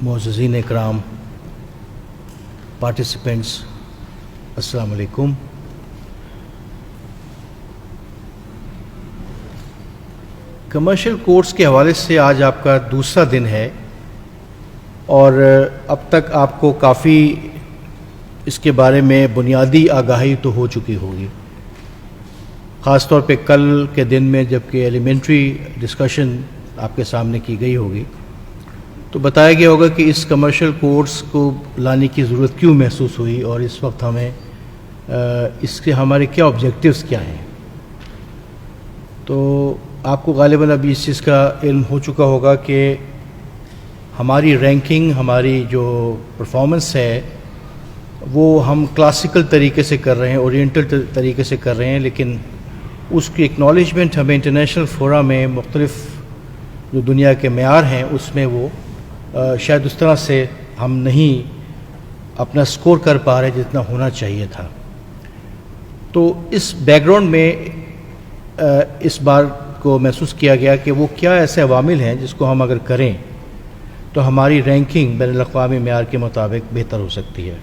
معززین اکرام، پارٹیسپینٹس، السلام علیکم۔ کمرشل کورٹس کے حوالے سے آج آپ کا دوسرا دن ہے اور اب تک آپ کو کافی اس کے بارے میں بنیادی آگاہی تو ہو چکی ہوگی، خاص طور پہ کل کے دن میں جب کہ ایلیمنٹری ڈسکشن آپ کے سامنے کی گئی ہوگی تو بتایا گیا ہوگا کہ اس کمرشل کورٹس کو لانے کی ضرورت کیوں محسوس ہوئی اور اس وقت ہمیں اس کے ہمارے کیا آبجیکٹیوز کیا ہیں۔ تو آپ کو غالباً ابھی اس چیز کا علم ہو چکا ہوگا کہ ہماری رینکنگ، ہماری جو پرفارمنس ہے وہ ہم کلاسیکل طریقے سے کر رہے ہیں، اورینٹل طریقے سے کر رہے ہیں، لیکن اس کی اکنالجمنٹ ہمیں انٹرنیشنل فورا میں مختلف جو دنیا کے معیار ہیں اس میں وہ شاید اس طرح سے ہم نہیں اپنا سکور کر پا رہے جتنا ہونا چاہیے تھا۔ تو اس بیک گراؤنڈ میں اس بار کو محسوس کیا گیا کہ وہ کیا ایسے عوامل ہیں جس کو ہم اگر کریں تو ہماری رینکنگ بین الاقوامی معیار کے مطابق بہتر ہو سکتی ہے۔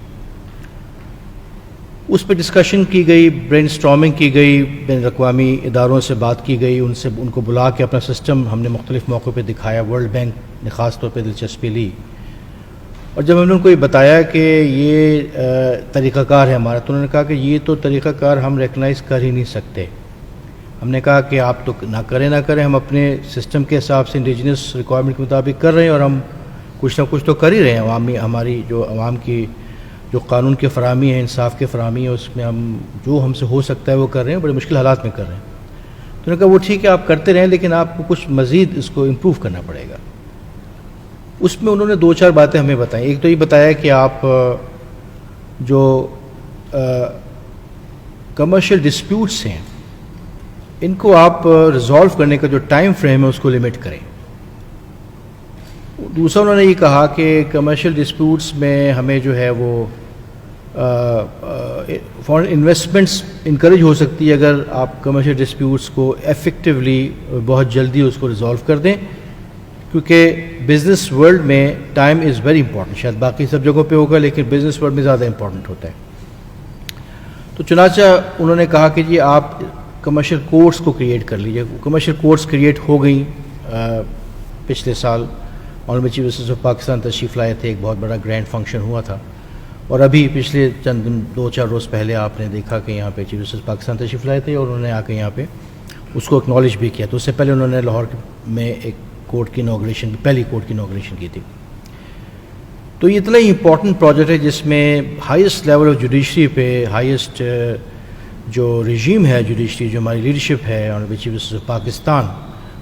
اس پہ ڈسکشن کی گئی، برین اسٹارمنگ کی گئی، بین الاقوامی اداروں سے بات کی گئی، ان کو بلا کے اپنا سسٹم ہم نے مختلف موقعوں پہ دکھایا۔ ورلڈ بینک نے خاص طور پہ دلچسپی لی اور جب ہم نے ان کو یہ بتایا کہ یہ طریقہ کار ہے ہمارا تو انہوں نے کہا کہ یہ تو طریقہ کار ہم ریکگنائز کر ہی نہیں سکتے۔ ہم نے کہا کہ آپ تو نہ کریں ہم اپنے سسٹم کے حساب سے انڈیجنس ریکوائرمنٹ کے مطابق کر رہے ہیں اور ہم کچھ نہ کچھ تو کر ہی رہے ہیں۔ ہماری جو عوام کی جو قانون کی فراہمی ہے، انصاف کی فراہمی ہے، اس میں ہم جو ہم سے ہو سکتا ہے وہ کر رہے ہیں، بڑے مشکل حالات میں کر رہے ہیں۔ تو انہوں نے کہا وہ ٹھیک ہے آپ کرتے رہیں لیکن آپ کو کچھ مزید اس کو امپروو کرنا پڑے گا۔ اس میں انہوں نے دو چار باتیں ہمیں بتائیں۔ ایک تو یہ بتایا کہ آپ جو کمرشل ڈسپیوٹس ہیں ان کو آپ ریزالو کرنے کا جو ٹائم فریم ہے اس کو لمٹ کریں۔ دوسرا انہوں نے یہ کہا کہ کمرشل ڈسپیوٹس میں ہمیں جو ہے وہ فارن انویسٹمنٹس انکریج ہو سکتی ہے اگر آپ کمرشل ڈسپیوٹس کو ایفیکٹولی بہت جلدی اس کو ریزالو کر دیں، کیونکہ بزنس ورلڈ میں ٹائم از ویری امپورٹنٹ۔ شاید باقی سب جگہوں پہ ہوگا لیکن بزنس ورلڈ میں زیادہ امپورٹنٹ ہوتا ہے۔ تو چنانچہ انہوں نے کہا کہ جی آپ کمرشل کورٹس کو کریٹ کر لیجیے۔ کمرشل کورٹس کریٹ ہو گئیں پچھلے سال، honourable chief justice of Pakistan تشریف لائے تھے، ایک بہت بڑا گرینڈ فنکشن ہوا تھا، اور ابھی پچھلے چند دن 2-4 روز پہلے آپ نے دیکھا کہ یہاں پہ چیف جسٹس پاکستان تشریف لائے تھے اور انہوں نے آ کے یہاں پہ اس کو اکنالج بھی کیا۔ تو اس سے پہلے انہوں نے لاہور میں ایک کورٹ کی انوگریشن، پہلی کورٹ کی انوگریشن کی تھی۔ تو یہ اتنا ہی امپورٹنٹ پروجیکٹ ہے جس میں ہائیسٹ لیول آف جوڈیشری پہ، ہائیسٹ جو رجیم ہے جوڈیشری، جو ہماری لیڈرشپ ہے honourable chief justice of Pakistan,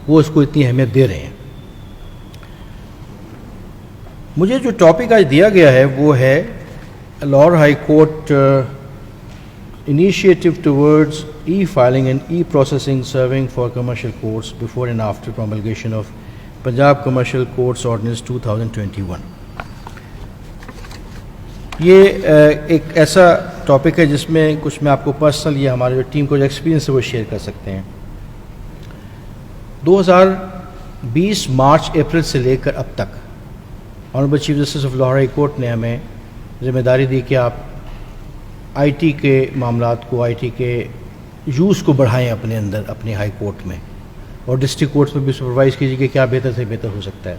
وہ اس کو اتنی اہمیت دے رہے ہیں۔ مجھے جو ٹاپک آج دیا گیا ہے وہ ہے Lahore High Court initiative towards e filing and e processing serving for Commercial Courts before and after promulgation of Punjab Commercial Courts Ordinance 2021۔ یہ ایک ایسا ٹاپک ہے جس میں کچھ میں آپ کو پرسنل یا ہمارے جو ٹیم کو جو ایکسپیرینس ہے وہ شیئر کر سکتے ہیں۔ 2020 مارچ اپریل سے لے کر اب تک honourable chief justice of Lahore High court نے ہمیں ذمہ داری دی کہ آپ آئی ٹی کے معاملات کو، آئی ٹی کے یوز کو بڑھائیں اپنے اندر، اپنے ہائی کورٹ میں، اور ڈسٹرکٹ کورٹس میں بھی سپروائز کیجیے کہ کیا بہتر سے بہتر ہو سکتا ہے۔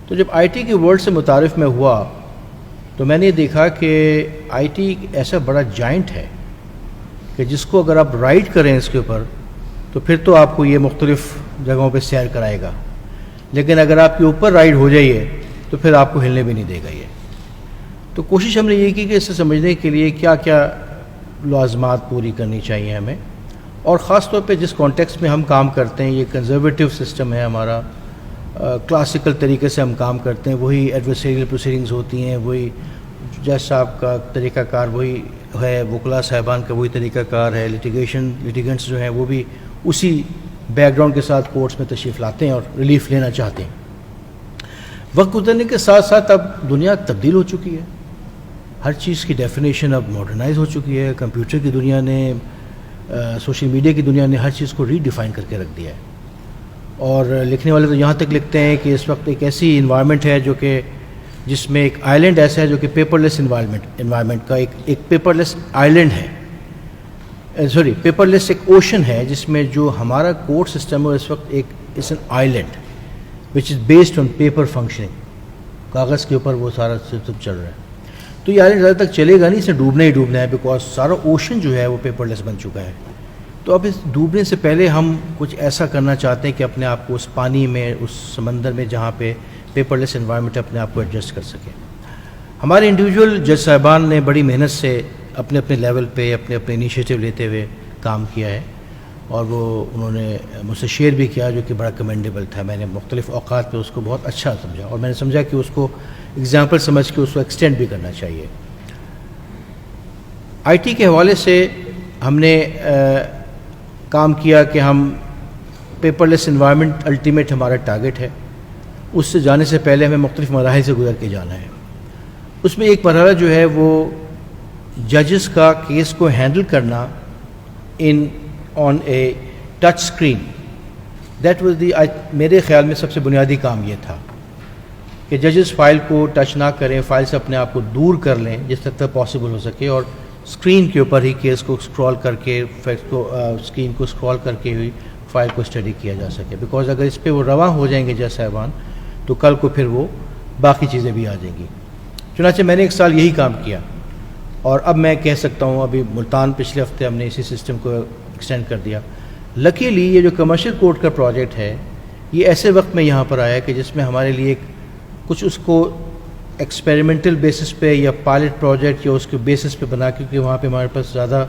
تو جب آئی ٹی کے ورلڈ سے متعارف میں ہوا تو میں نے دیکھا کہ آئی ٹی ایسا بڑا جائنٹ ہے کہ جس کو اگر آپ رائڈ کریں اس کے اوپر تو پھر تو آپ کو یہ مختلف جگہوں پہ سیر کرائے گا، لیکن اگر آپ کے اوپر رائڈ ہو جائیے تو پھر آپ کو ہلنے بھی نہیں دے گا یہ۔ تو کوشش ہم نے یہ کی کہ اسے سمجھنے کے لیے کیا کیا لازمات پوری کرنی چاہیے ہمیں، اور خاص طور پہ جس کانٹیکسٹ میں ہم کام کرتے ہیں، یہ کنزرویٹو سسٹم ہے ہمارا، کلاسیکل طریقے سے ہم کام کرتے ہیں، وہی ایڈورسریل پروسیڈنگز ہوتی ہیں، وہی جج صاحب کا طریقہ کار وہی ہے، وکلاء صاحبان کا وہی طریقہ کار ہے، لیٹیگنٹس جو ہیں وہ بھی اسی بیک گراؤنڈ کے ساتھ کورٹس میں تشریف لاتے ہیں اور ریلیف لینا چاہتے ہیں۔ وقت گزرنے کے ساتھ ساتھ اب دنیا تبدیل ہو چکی ہے، ہر چیز کی ڈیفینیشن اب ماڈرنائز ہو چکی ہے، کمپیوٹر کی دنیا نے، سوشل میڈیا کی دنیا نے ہر چیز کو ری ڈیفائن کر کے رکھ دیا ہے۔ اور لکھنے والے تو یہاں تک لکھتے ہیں کہ اس وقت ایک ایسی انوائرمنٹ ہے جو کہ جس میں ایک آئلینڈ ایسا ہے جو کہ پیپر لیس انوائرمنٹ کا ایک پیپر لیس آئلینڈ ہے، پیپر لیس ایک اوشن ہے جس میں جو ہمارا کورٹ سسٹم ہے اس وقت ایک is an island which is based on paper functioning, کاغذ کے اوپر وہ سارا سسٹم چل رہا ہے. تو یہ آئلینڈ زیادہ تک چلے گا نہیں، اسے ڈوبنا ہی ڈوبنا ہے، بیکاز سارا اوشن جو ہے وہ پیپر لیس بن چکا ہے. تو اب اس ڈوبنے سے پہلے ہم کچھ ایسا کرنا چاہتے ہیں کہ اپنے آپ کو اس پانی میں، اس سمندر میں جہاں پہ پیپر لیس انوائرمنٹ اپنے آپ کو ایڈجسٹ کر سکیں. ہمارے انڈیویجول جج صاحبان نے بڑی محنت سے اپنے اپنے لیول پہ اپنے اپنے انیشیٹو لیتے ہوئے کام کیا ہے، اور وہ انہوں نے مجھ سے شیئر بھی کیا جو کہ بڑا کمینڈیبل تھا. میں نے مختلف اوقات پہ اس کو بہت اچھا سمجھا، اور میں نے سمجھا کہ اس کو اگزامپل سمجھ کے اس کو ایکسٹینڈ بھی کرنا چاہیے. آئی ٹی کے حوالے سے ہم نے کام کیا کہ ہم پیپر لیس انوائرمنٹ الٹیمیٹ ہمارا ٹارگٹ ہے. اس سے جانے سے پہلے ہمیں مختلف مراحل سے گزر کے جانا ہے. اس میں ایک مرحلہ جو ہے وہ ججز کا کیس کو ہینڈل کرنا on a touch screen. That was میرے خیال میں سب سے بنیادی کام یہ تھا کہ ججز فائل کو ٹچ نہ کریں، فائل سے اپنے آپ کو دور کر لیں جس تک پاسبل ہو سکے، اور اسکرین کے اوپر ہی کیس کو اسکرول کر کے اسکرین کو اسکرول کر کے ہوئی فائل کو اسٹڈی کیا جا سکے. بیکاز اگر اس پہ وہ رواں ہو جائیں گے جج صاحبان تو کل کو پھر وہ باقی چیزیں بھی آ جائیں گی. چنانچہ میں نے ایک سال یہی کام کیا، اور اب میں کہہ سکتا ہوں ابھی ملتان پچھلے ہفتے ہم نے اسی سسٹم کو ایکسٹینڈ کر دیا. لکیلی یہ جو کمرشل کورٹ کا پروجیکٹ ہے یہ ایسے وقت میں یہاں پر آیا کہ جس میں ہمارے لیے کچھ اس کو ایکسپیریمنٹل بیسس پہ یا پائلٹ پروجیکٹ یا اس کے بیسس پہ بنا، کیونکہ وہاں پہ ہمارے پاس زیادہ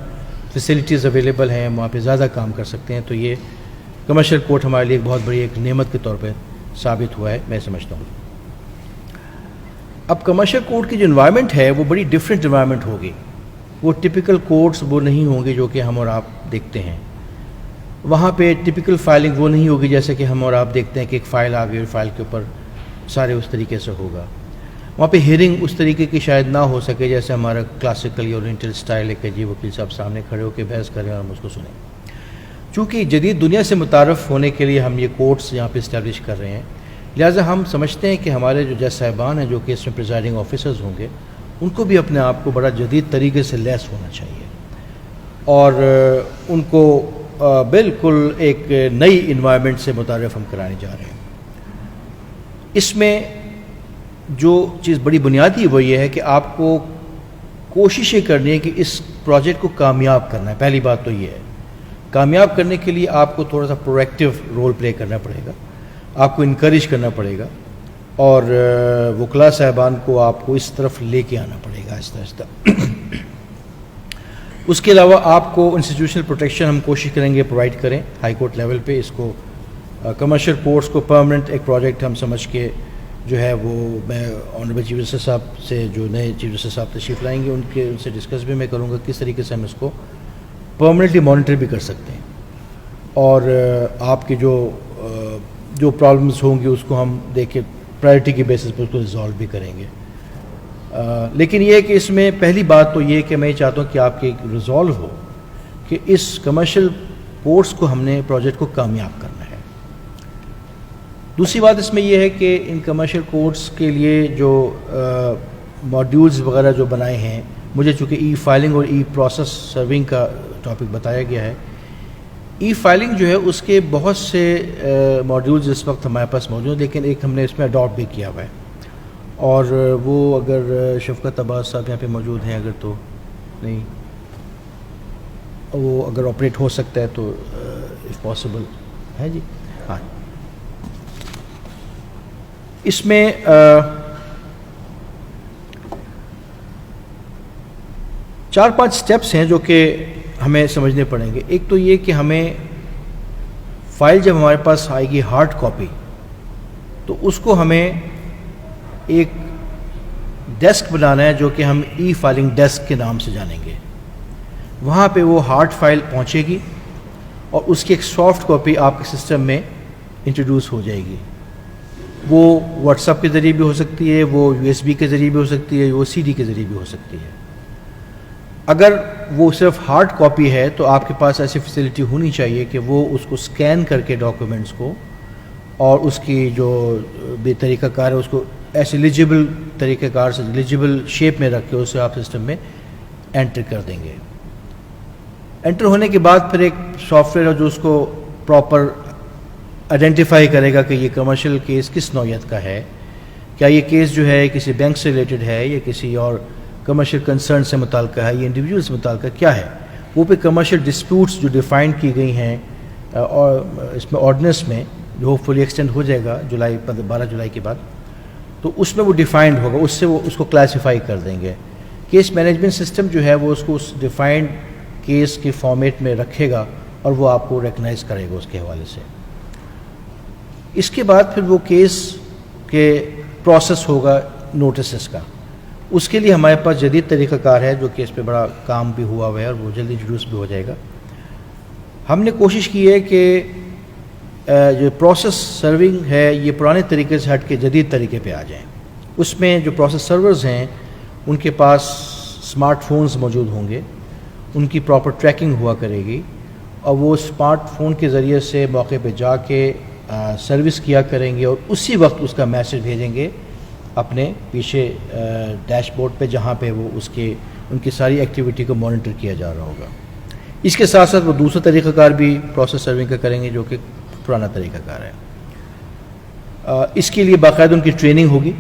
فیسلٹیز اویلیبل ہیں، وہاں پہ زیادہ کام کر سکتے ہیں. تو یہ کمرشل کورٹ ہمارے لیے ایک بہت بڑی ایک نعمت کے طور پہ ثابت ہوا ہے، میں سمجھتا ہوں. اب کمرشل کورٹ کی جو انوائرمنٹ ہے وہ بڑی ڈفرینٹ انوائرمنٹ ہوگی. وہ ٹپیکل کورٹس وہ نہیں ہوں گے جو کہ ہم اور آپ دیکھتے ہیں. وہاں پہ ٹپیکل فائلنگ وہ نہیں ہوگی جیسے کہ ہم اور آپ دیکھتے ہیں کہ ایک فائل آ گئی اور فائل کے اوپر سارے اس طریقے سے ہوگا. وہاں پہ ہیئرنگ اس طریقے کی شاید نہ ہو سکے جیسے ہمارا کلاسیکل یا اورینٹل اسٹائل ہے کہ جی وکیل صاحب سامنے کھڑے ہو کے بحث کریں اور ہم اس کو سنیں. چونکہ جدید دنیا سے متعارف ہونے کے لیے ہم یہ کورٹس یہاں پہ اسٹیبلش کر رہے ہیں، لہٰذا ہم سمجھتے ہیں کہ ہمارے جو جج صاحبان ہیں جو کہ اس میں پریزائڈنگ آفیسرز ہوں گے ان کو بھی اپنے آپ کو بڑا جدید طریقے سے لیس ہونا چاہیے، اور ان کو بالکل ایک نئی انوائرمنٹ سے متعارف ہم کرانے جا رہے ہیں. اس میں جو چیز بڑی بنیادی وہ یہ ہے کہ آپ کو کوششیں کرنی ہے کہ اس پروجیکٹ کو کامیاب کرنا ہے. پہلی بات تو یہ ہے، کامیاب کرنے کے لیے آپ کو تھوڑا سا پرویکٹیو رول پلے کرنا پڑے گا، آپ کو انکریج کرنا پڑے گا، اور وکلاء صاحبان کو آپ کو اس طرف لے کے آنا پڑے گا آہستہ آہستہ. اس کے علاوہ آپ کو انسٹیٹیوشنل پروٹیکشن ہم کوشش کریں گے پرووائڈ کریں ہائی کورٹ لیول پہ. اس کو کمرشل کورٹس کو پرماننٹ ایک پروجیکٹ ہم سمجھ کے جو ہے وہ میں آنریبل چیف جسٹس صاحب سے، جو نئے چیف جسٹس صاحب تشریف لائیں گے ان سے ڈسکس بھی میں کروں گا کس طریقے سے ہم اس کو پرماننٹلی مانیٹر بھی کر سکتے ہیں، اور آپ کے جو پرابلمس ہوں گی اس کو ہم دیکھیں پرائرٹی کی بیسس پر اس کو ریزالو بھی کریں گے. لیکن یہ ہے کہ اس میں پہلی بات تو یہ کہ میں چاہتا ہوں کہ آپ کے ریزالو ہو کہ اس کمرشل کورٹس کو ہم نے پروجیکٹ کو کامیاب کرنا ہے. دوسری بات اس میں یہ ہے کہ ان کمرشل کورٹس کے لیے جو ماڈیولز وغیرہ جو بنائے ہیں، مجھے چونکہ ای فائلنگ اور ای پروسیس سرونگ کا ٹاپک بتایا گیا ہے، ای فائلنگ جو ہے اس کے بہت سے ماڈیولز اس وقت ہمارے پاس موجود ہیں، لیکن ایک ہم نے اس میں اڈاپٹ بھی کیا ہوا ہے، اور وہ اگر شفقت عباس صاحب یہاں پہ موجود ہیں اگر تو نہیں وہ اگر آپریٹ ہو سکتا ہے تو اف پاسبل ہے جی. ہاں، اس میں چار پانچ سٹیپس ہیں جو کہ ہمیں سمجھنے پڑیں گے. ایک تو یہ کہ ہمیں فائل جب ہمارے پاس آئے گی ہارڈ کاپی تو اس کو ہمیں ایک ڈیسک بنانا ہے جو کہ ہم ای فائلنگ ڈیسک کے نام سے جانیں گے. وہاں پہ وہ ہارڈ فائل پہنچے گی اور اس کی ایک سافٹ کاپی آپ کے سسٹم میں انٹروڈیوس ہو جائے گی. وہ واٹس ایپ کے ذریعے بھی ہو سکتی ہے، وہ یو ایس بی کے ذریعے بھی ہو سکتی ہے، وہ سی ڈی کے ذریعے بھی ہو سکتی ہے. اگر وہ صرف ہارڈ کاپی ہے تو آپ کے پاس ایسی فیسلٹی ہونی چاہیے کہ وہ اس کو اسکین کر کے ڈاکیومنٹس کو اور اس کی جو بھی طریقہ کار ہے اس کو ایسے ایلیجیبل طریقہ کار سے ایلیجیبل شیپ میں رکھ کے اسے آپ سسٹم میں انٹر کر دیں گے. انٹر ہونے کے بعد پھر ایک سافٹ ویئر ہے جو اس کو پراپر آئیڈینٹیفائی کرے گا کہ یہ کمرشل کیس کس نوعیت کا ہے. کیا یہ کیس جو ہے کسی بینک سے ریلیٹڈ ہے یا کسی اور کمرشل کنسرن سے متعلقہ ہے یا انڈیویجول سے متعلقہ کیا ہے. وہ پہ کمرشل ڈسپیوٹس جو ڈیفائن کی گئی ہیں اور اس میں آرڈیننس میں جو ہوپ فلی ایکسٹینڈ ہو جائے گا 12 جولائی کے بعد, تو اس میں وہ ڈیفائنڈ ہوگا, اس سے وہ اس کو کلاسیفائی کر دیں گے. کیس مینجمنٹ سسٹم جو ہے وہ اس کو اس ڈیفائنڈ کیس کے فارمیٹ میں رکھے گا اور وہ آپ کو ریکگنائز کرے گا اس کے حوالے سے. اس کے بعد پھر وہ کیس کے پروسیس ہوگا نوٹسز کا. اس کے لیے ہمارے پاس جدید طریقہ کار ہے جو کہ اس پہ بڑا کام بھی ہوا ہوا ہے اور وہ جلدی انٹروڈیوس بھی ہو جائے گا. ہم نے کوشش کی ہے کہ جو پروسیس سرونگ ہے یہ پرانے طریقے سے ہٹ کے جدید طریقے پہ آ جائیں. اس میں جو پروسیس سرورز ہیں ان کے پاس اسمارٹ فونز موجود ہوں گے, ان کی پراپر ٹریکنگ ہوا کرے گی اور وہ اسمارٹ فون کے ذریعے سے موقع پہ جا کے سروس کیا کریں گے اور اسی وقت اس کا میسج بھیجیں گے اپنے پیچھے ڈیش بورڈ پہ جہاں پہ وہ ان کی ساری ایکٹیویٹی کو مانیٹر کیا جا رہا ہوگا. اس کے ساتھ ساتھ وہ دوسرا طریقہ کار بھی پروسیس سرونگ کا کریں گے جو کہ پرانا طریقہ کار ہے. اس کے لیے باقاعدہ ان کی ٹریننگ ہوگی,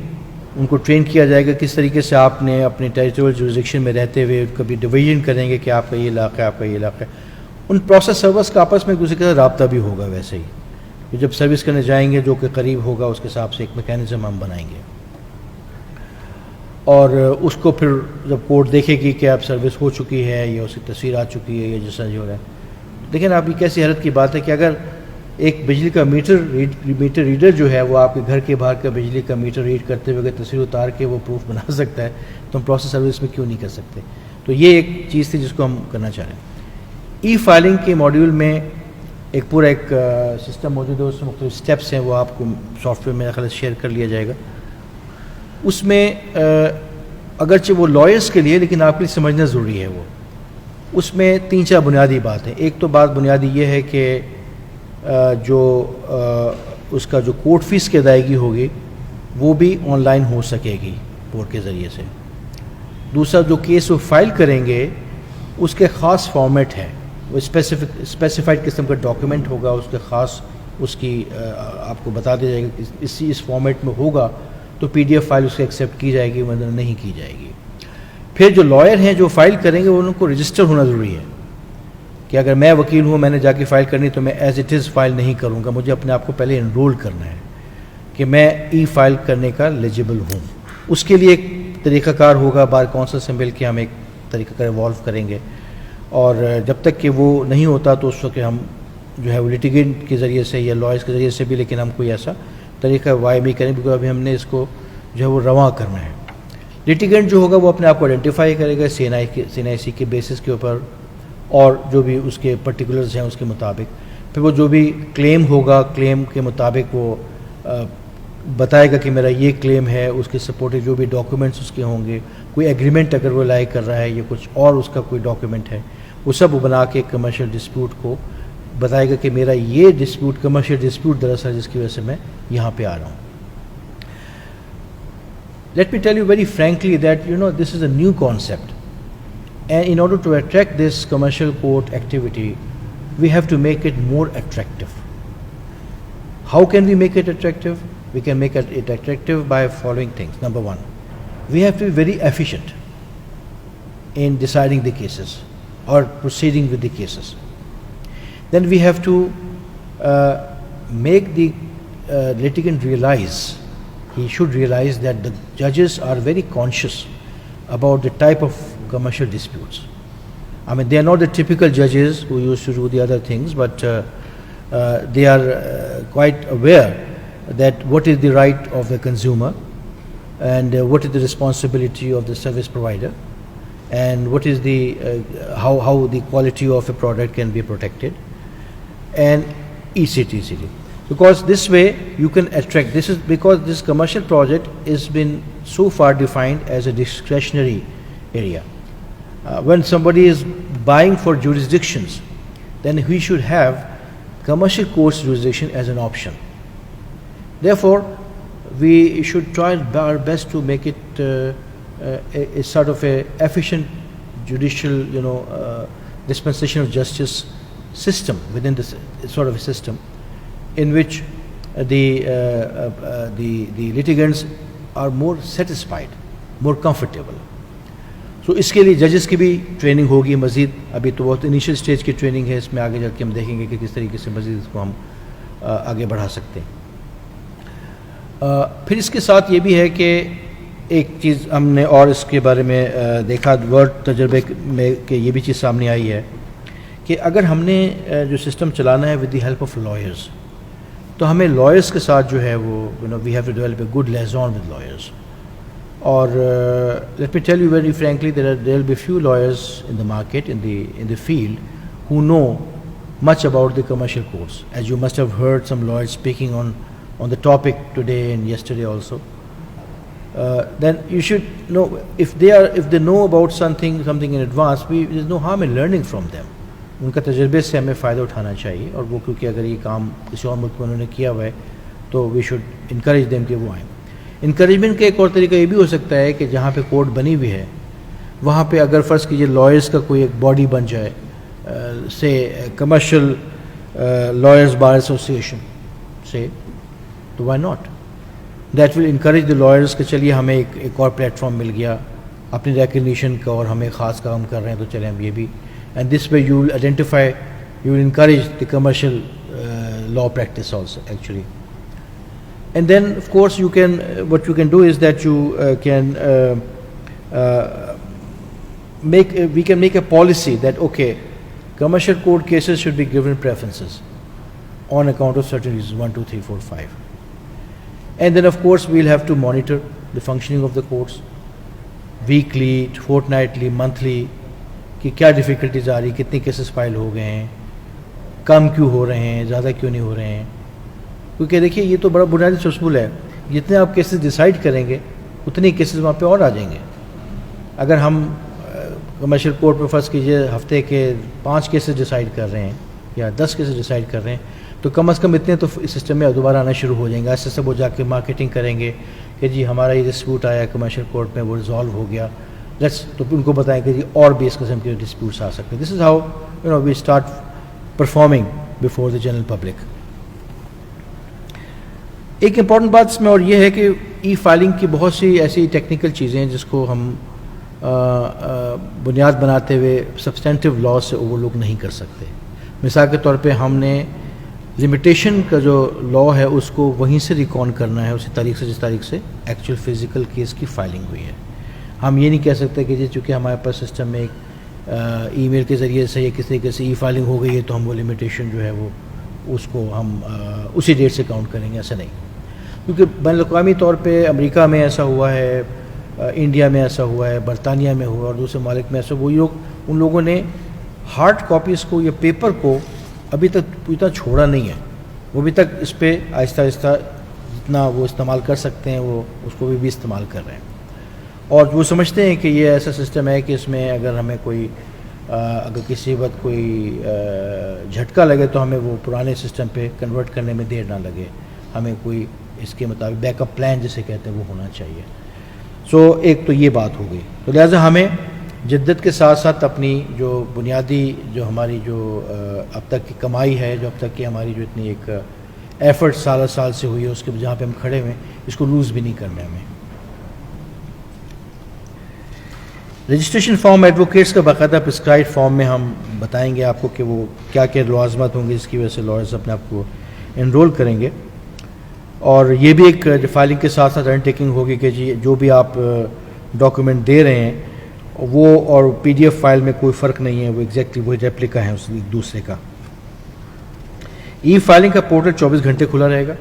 ان کو ٹرین کیا جائے گا کس طریقے سے آپ نے اپنے ٹیریٹوریل جورسڈکشن میں رہتے ہوئے کبھی ڈویژن کریں گے کہ آپ کا یہ علاقہ ہے, آپ کا یہ علاقہ ہے. ان پروسیس سرورز کا آپس میں ایک دوسرے کے ساتھ رابطہ بھی ہوگا. ویسے ہی جب سروس کرنے جائیں گے جو کہ قریب ہوگا اس کے حساب سے ایک میکینزم ہم بنائیں گے اور اس کو پھر جب کورٹ دیکھے گی کہ اب سروس ہو چکی ہے یا اس کی تصویر آ چکی ہے یا جیسا جو ہے. دیکھیں آپ یہ کیسی حیرت کی بات ہے کہ اگر ایک بجلی کا میٹر ریڈر جو ہے وہ آپ کے گھر کے باہر کا بجلی کا میٹر ریڈ کرتے ہوئے اگر تصویر اتار کے وہ پروف بنا سکتا ہے تو ہم پروسیس سروس میں کیوں نہیں کر سکتے. تو یہ ایک چیز تھی جس کو ہم کرنا چاہ رہے ہیں. ای فائلنگ کے ماڈیول میں ایک پورا ایک سسٹم موجود ہے, اس میں مختلف سٹیپس ہیں, وہ آپ کو سافٹ ویئر میں خلاص شیئر کر لیا جائے گا. اس میں اگرچہ وہ لائرس کے لیے لیکن آپ کے لیے سمجھنا ضروری ہے. وہ اس میں 3-4 بنیادی باتیں. ایک تو بات بنیادی یہ ہے کہ جو اس کا جو کورٹ فیس کی ادائیگی ہوگی وہ بھی آن لائن ہو سکے گی کورٹ کے ذریعے سے. دوسرا جو کیس وہ فائل کریں گے اس کے خاص فارمیٹ ہے, وہ اسپیسیفائڈ قسم کا ڈاکیومنٹ ہوگا, اس کے خاص اس کی آپ کو بتا دیا جائے گا کہ اس فارمیٹ میں ہوگا تو پی ڈی ایف فائل اس سے ایکسیپٹ کی جائے گی ورنہ نہیں کی جائے گی. پھر جو لائر ہیں جو فائل کریں گے ان کو رجسٹر ہونا ضروری ہے کہ اگر میں وکیل ہوں, میں نے جا کے فائل کرنی تو میں ایز اٹ از فائل نہیں کروں گا, مجھے اپنے آپ کو پہلے انرول کرنا ہے کہ میں ای فائل کرنے کا ایلیجیبل ہوں. اس کے لیے ایک طریقہ کار ہوگا, بار کونسل سے مل کے ہم ایک طریقہ کار ایوالو کریں گے اور جب تک کہ وہ نہیں ہوتا تو اس وقت ہم جو ہے وہ لیٹیگنٹ کے ذریعے سے یا لائرس کے ذریعے سے بھی, لیکن ہم کوئی ایسا طریقہ وائی بھی کریں کیونکہ ابھی ہم نے اس کو جو ہے وہ رواں کرنا ہے. لیٹیگنٹ جو ہوگا وہ اپنے آپ کو آئیڈینٹیفائی کرے گا سی این آئی سی کے بیسس کے اوپر اور جو بھی اس کے پرٹیکولرز ہیں اس کے مطابق. پھر وہ جو بھی کلیم ہوگا کلیم کے مطابق وہ بتائے گا کہ میرا یہ کلیم ہے, اس کے سپورٹنگ جو بھی ڈاکیومنٹس اس کے ہوں گے, کوئی ایگریمنٹ اگر وہ لائے کر رہا ہے یا کچھ اور اس کا کوئی ڈاکیومنٹ ہے, وہ سب وہ بنا کے کمرشل ڈسپیوٹ کو بتائے گا کہ میرا یہ ڈسپیوٹ کمرشل ڈسپیوٹ دراصل جس کی وجہ سے میں یہاں پہ آ رہا ہوں. Let me tell you very frankly that this is a new concept, and in order to attract this commercial court activity we have to make it more attractive. How can we make it attractive? We can make it attractive by following things. Number one, we have to be very efficient in deciding the cases or proceeding with the cases. Then we have to make the litigant realize, he should realize that the judges are very conscious about the type of commercial disputes. I mean, they are not the typical judges who used to do the other things, but they are quite aware that what is the right of the consumer and what is the responsibility of the service provider and what is the how the quality of a product can be protected and etc. Because this way you can attract. This is because this commercial project has been so far defined as a discretionary area. When somebody is buying for jurisdictions, then we should have commercial courts jurisdiction as an option. Therefore, we should try our best to make it a sort of a efficient judicial, dispensation of justice system within this sort of a system, in which the litigants are more satisfied, more comfortable. So اس کے لیے ججز کی بھی training ہوگی مزید. ابھی تو بہت انیشیل اسٹیج کی ٹریننگ ہے, اس میں آگے جا کے ہم دیکھیں گے کہ کس طریقے سے مزید اس کو ہم آگے بڑھا سکتے ہیں. پھر اس کے ساتھ یہ بھی ہے کہ ایک چیز ہم نے اور اس کے بارے میں دیکھا ورلڈ تجربے میں کہ یہ بھی چیز سامنے آئی ہے کہ اگر ہم نے جو سسٹم چلانا ہے with the help of lawyers, تو ہمیں لائرز کے ساتھ جو ہے وہ we have to develop a good liaison with lawyers. اور let me tell you very frankly there will be few lawyers in the market in the field who know much about the commercial courts, as you must have heard some lawyers speaking on the topic today and yesterday also. Then you should know if they know about something in advance, there's no harm in learning from them. ان کا تجربے سے ہمیں فائدہ اٹھانا چاہیے, اور وہ کیونکہ اگر یہ کام کسی اور ملک میں انہوں نے کیا ہوا ہے تو وی شوڈ انکریج دیم کہ وہ آئیں. انکریجمنٹ کا ایک اور طریقہ یہ بھی ہو سکتا ہے کہ جہاں پہ کورٹ بنی ہوئی ہے وہاں پہ اگر فرض کیجیے لائرز کا کوئی ایک باڈی بن جائے, سے کمرشل لائرز بار ایسوسیشن سے, تو why not, that will encourage the lawyers کہ چلیے ہمیں ایک اور پلیٹ فارم مل گیا اپنی ریکگنیشن کا, اور ہمیں خاص کام کر رہے ہیں تو چلیں ہم یہ بھی, and this way you will identify, you will encourage the commercial law practice also actually. And then of course what you can do is that you can we can make a policy that okay, commercial court cases should be given preferences on account of certain reasons, 1 2 3 4 5. And then of course we'll have to monitor the functioning of the courts weekly, fortnightly, monthly, کہ کیا difficulties آ رہی, کتنے cases file ہو گئے ہیں, کم کیوں ہو رہے ہیں, زیادہ کیوں نہیں ہو رہے ہیں. کیونکہ دیکھیے یہ تو بڑا بنیادی پرنسپل ہے, جتنے آپ کیسز ڈیسائیڈ کریں گے اتنے کیسز وہاں پہ اور آ جائیں گے. اگر ہم کمرشل کورٹ میں فرض کیجیے ہفتے کے 5 کیسز ڈیسائیڈ کر رہے ہیں یا 10 کیسز ڈیسائیڈ کر رہے ہیں, تو کم از کم اتنے تو اس سسٹم میں دوبارہ آنا شروع ہو جائیں گے. ایسے سب وہ جا کے مارکیٹنگ کریں گے کہ جی ہمارا یہ ڈسپیوٹ آیا کمرشل کورٹ میں, وہ ریزالو ہو گیا, تو ان کو بتائیں کہ جی اور بھی اس قسم کے ڈسپیوٹس آ سکتے ہیں. This is how we start performing before the general public. ایک امپورٹنٹ بات اس میں اور یہ ہے کہ ای فائلنگ کی بہت سی ایسی ٹیکنیکل چیزیں ہیں جس کو ہم بنیاد بناتے ہوئے سبسٹینٹیو لا سے اوور لک نہیں کر سکتے. مثال کے طور پہ ہم نے لمیٹیشن کا جو لا ہے اس کو وہیں سے ریکون کرنا ہے اسی تاریخ سے جس تاریخ سے ایکچوئل فزیکل کیس کی فائلنگ ہوئی ہے. ہم یہ نہیں کہہ سکتے کہ جی چونکہ ہمارے پاس سسٹم میں ایک ای میل کے ذریعے سے یا کسی طریقے سے ای فائلنگ ہو گئی ہے تو ہم وہ لمیٹیشن جو ہے وہ اس کو ہم اسی ڈیٹ سے کاؤنٹ کریں گے. ایسا نہیں, کیونکہ بین الاقوامی طور پہ امریکہ میں ایسا ہوا ہے, انڈیا میں ایسا ہوا ہے, برطانیہ میں ہوا, اور دوسرے ممالک میں ایسا. وہ لوگ ان لوگوں نے ہارڈ کاپیز کو یا پیپر کو ابھی تک اتنا چھوڑا نہیں ہے, وہ ابھی تک اس پہ آہستہ آہستہ جتنا وہ استعمال کر سکتے ہیں وہ اس کو بھی استعمال کر رہے ہیں. اور وہ سمجھتے ہیں کہ یہ ایسا سسٹم ہے کہ اس میں اگر ہمیں اگر کسی وقت کوئی جھٹکا لگے تو ہمیں وہ پرانے سسٹم پہ کنورٹ کرنے میں دیر نہ لگے, ہمیں کوئی اس کے مطابق بیک اپ پلان جسے کہتے ہیں وہ ہونا چاہیے. سو ایک تو یہ بات ہو گئی. تو لہٰذا ہمیں جدت کے ساتھ ساتھ اپنی جو بنیادی جو ہماری جو اب تک کی کمائی ہے, جو اب تک کی ہماری جو اتنی ایک ایفرٹ سال سے ہوئی ہے, اس کے جہاں پہ ہم کھڑے ہوئے اس کو لوز بھی نہیں کرنا ہے ہمیں. رجسٹریشن فارم ایڈوکیٹس کا باقاعدہ پرسکرائب فارم میں ہم بتائیں گے آپ کو کہ وہ کیا کیا لوازمات ہوں گے جس کی وجہ سے لائرز اپنے آپ کو انرول کریں گے. اور یہ بھی ایک فائلنگ کے ساتھ ساتھ انڈر ٹیکنگ ہوگی کہ جی جو بھی آپ ڈاکیومنٹ دے رہے ہیں وہ اور پی ڈی ایف فائل میں کوئی فرق نہیں ہے, وہ ایگزیکٹلی وہی ریپلیکا ہے اس ایک دوسرے کا. ای فائلنگ کا پورٹل 24 گھنٹے کھلا رہے گا,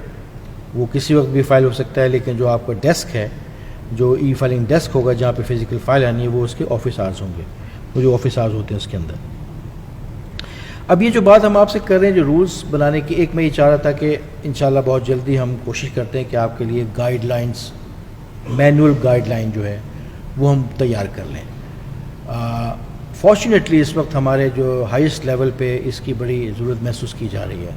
وہ کسی وقت بھی فائل ہو سکتا ہے, لیکن جو آپ کا ڈیسک ہے, جو ای فائلنگ ڈیسک ہوگا جہاں پہ فزیکل فائل آنی ہے, وہ اس کے آفس آورز ہوں گے, وہ جو آفس آورز ہوتے ہیں اس کے اندر. اب یہ جو بات ہم آپ سے کر رہے ہیں جو رولز بنانے کی, ایک میں یہ چاہ رہا تھا کہ انشاءاللہ بہت جلدی ہم کوشش کرتے ہیں کہ آپ کے لیے guide lines, manual guide line جو ہے وہ ہم تیار کر لیں. فارچونیٹلی اس وقت ہمارے جو ہائیسٹ لیول پہ اس کی بڑی ضرورت محسوس کی جا رہی ہے.